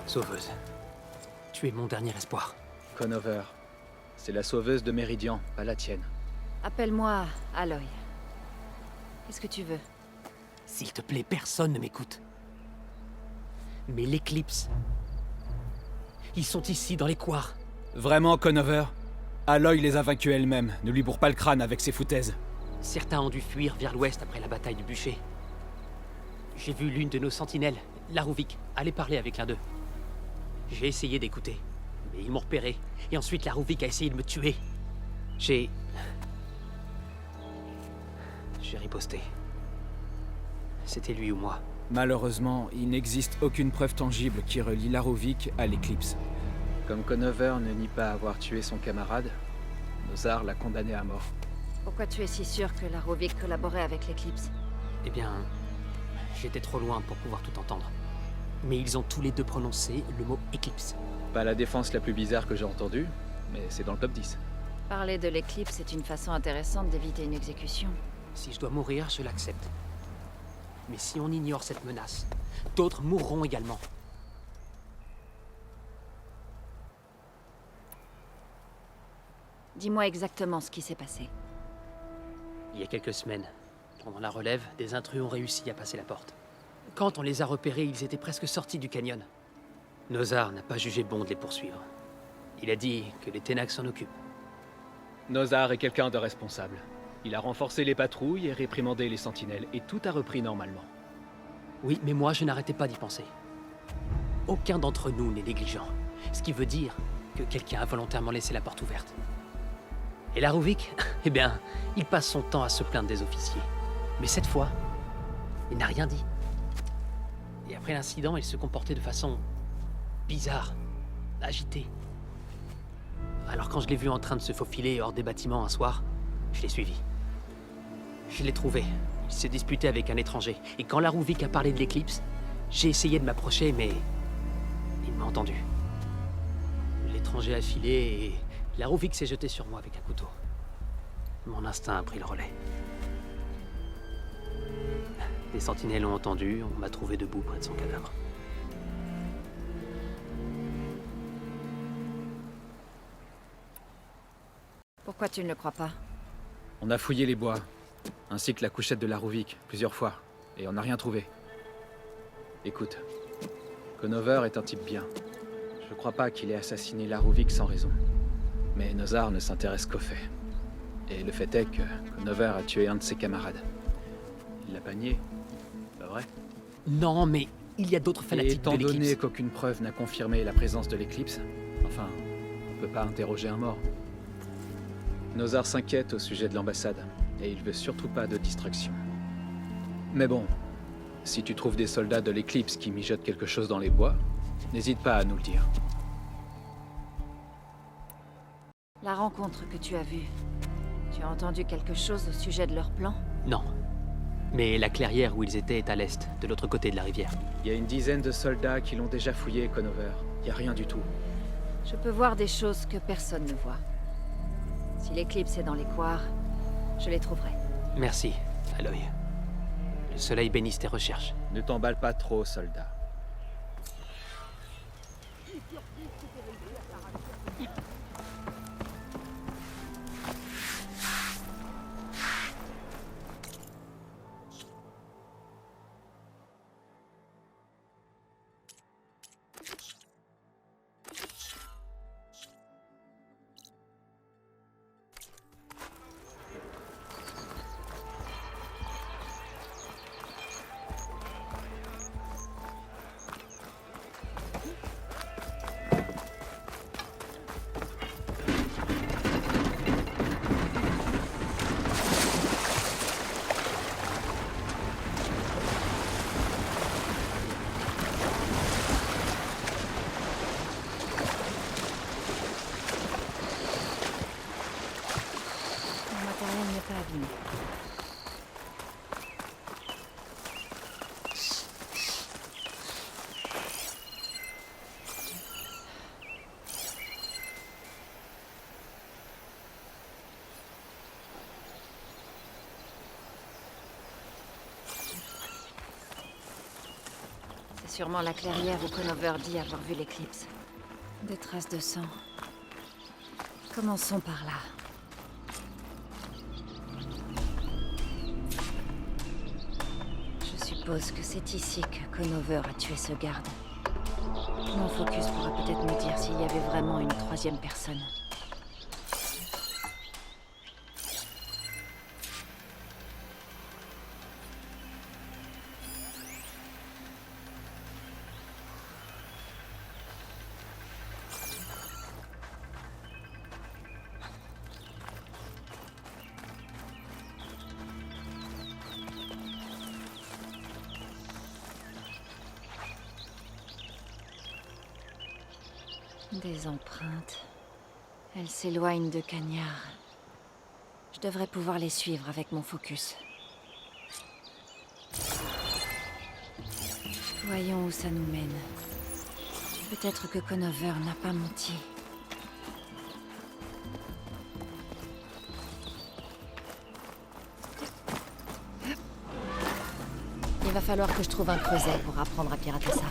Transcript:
Sauveuse. Tu es mon dernier espoir. Conover. C'est la sauveuse de Méridian, pas la tienne. Appelle-moi Aloy. Qu'est-ce que tu veux? S'il te plaît, personne ne m'écoute. Mais l'Éclipse... Ils sont ici, dans les couards. Vraiment, Conover? Aloy les a vaincus elle-même. Ne lui bourre pas le crâne avec ses foutaises. Certains ont dû fuir vers l'ouest après la bataille du bûcher. J'ai vu l'une de nos sentinelles, Larouvik, aller parler avec l'un d'eux. J'ai essayé d'écouter, mais ils m'ont repéré. Et ensuite, Larouvik a essayé de me tuer. J'ai riposté. C'était lui ou moi. Malheureusement, il n'existe aucune preuve tangible qui relie Larouvik à l'Éclipse. Comme Conover ne nie pas avoir tué son camarade, Nozar l'a condamné à mort. Pourquoi tu es si sûr que Larouvik collaborait avec l'Éclipse? Eh bien, j'étais trop loin pour pouvoir tout entendre. Mais ils ont tous les deux prononcé le mot éclipse. Pas la défense la plus bizarre que j'ai entendue, mais c'est dans le top 10. Parler de l'Éclipse est une façon intéressante d'éviter une exécution. Si je dois mourir, je l'accepte. Mais si on ignore cette menace, d'autres mourront également. Dis-moi exactement ce qui s'est passé. Il y a quelques semaines, pendant la relève, des intrus ont réussi à passer la porte. Quand on les a repérés, ils étaient presque sortis du canyon. Nozar n'a pas jugé bon de les poursuivre. Il a dit que les Ténax s'en occupent. Nozar est quelqu'un de responsable. Il a renforcé les patrouilles et réprimandé les sentinelles, et tout a repris normalement. Oui, mais moi, je n'arrêtais pas d'y penser. Aucun d'entre nous n'est négligent. Ce qui veut dire que quelqu'un a volontairement laissé la porte ouverte. Et Larouvik, eh bien, il passe son temps à se plaindre des officiers. Mais cette fois, il n'a rien dit. Et après l'incident, il se comportait de façon bizarre, agitée. Alors quand je l'ai vu en train de se faufiler hors des bâtiments un soir, je l'ai suivi. Je l'ai trouvé. Il s'est disputé avec un étranger. Et quand Larouvik a parlé de l'éclipse, j'ai essayé de m'approcher, mais il m'a entendu. L'étranger a filé et Larouvik s'est jeté sur moi avec un couteau. Mon instinct a pris le relais. Les sentinelles ont entendu, on m'a trouvé debout près de son cadavre. Pourquoi tu ne le crois pas? On a fouillé les bois, ainsi que la couchette de Larouvik, plusieurs fois, et on n'a rien trouvé. Écoute, Conover est un type bien. Je crois pas qu'il ait assassiné Larouvik sans raison. Mais Nozar ne s'intéresse qu'aux faits. Et le fait est que Conover a tué un de ses camarades. Il l'a pas nié, pas vrai? Non, mais il y a d'autres Et fanatiques de étant donné l'éclipse. qu'aucune preuve n'a confirmé la présence de l'éclipse, enfin, on peut pas interroger un mort. Nozar s'inquiète au sujet de l'ambassade, et il veut surtout pas de distraction. Mais bon, si tu trouves des soldats de l'éclipse qui mijotent quelque chose dans les bois, n'hésite pas à nous le dire. La rencontre que tu as vue, tu as entendu quelque chose au sujet de leur plan? Non. Mais la clairière où ils étaient est à l'est, de l'autre côté de la rivière. Il y a une dizaine de soldats qui l'ont déjà fouillé, Conover. Il y a rien du tout. Je peux voir des choses que personne ne voit. Si l'éclipse est dans les couards, je les trouverai. Merci, Aloy. Le soleil bénisse tes recherches. Ne t'emballe pas trop, soldat. sûrement la clairière où Conover dit avoir vu l'éclipse. Des traces de sang. Commençons par là. Je suppose que c'est ici que Conover a tué ce garde. Mon focus pourra peut-être me dire s'il y avait vraiment une troisième personne. Des empreintes. Elles s'éloignent de Cagnard. Je devrais pouvoir les suivre avec mon focus. Voyons où ça nous mène. Peut-être que Conover n'a pas menti. Il va falloir que je trouve un creuset pour apprendre à pirater ça.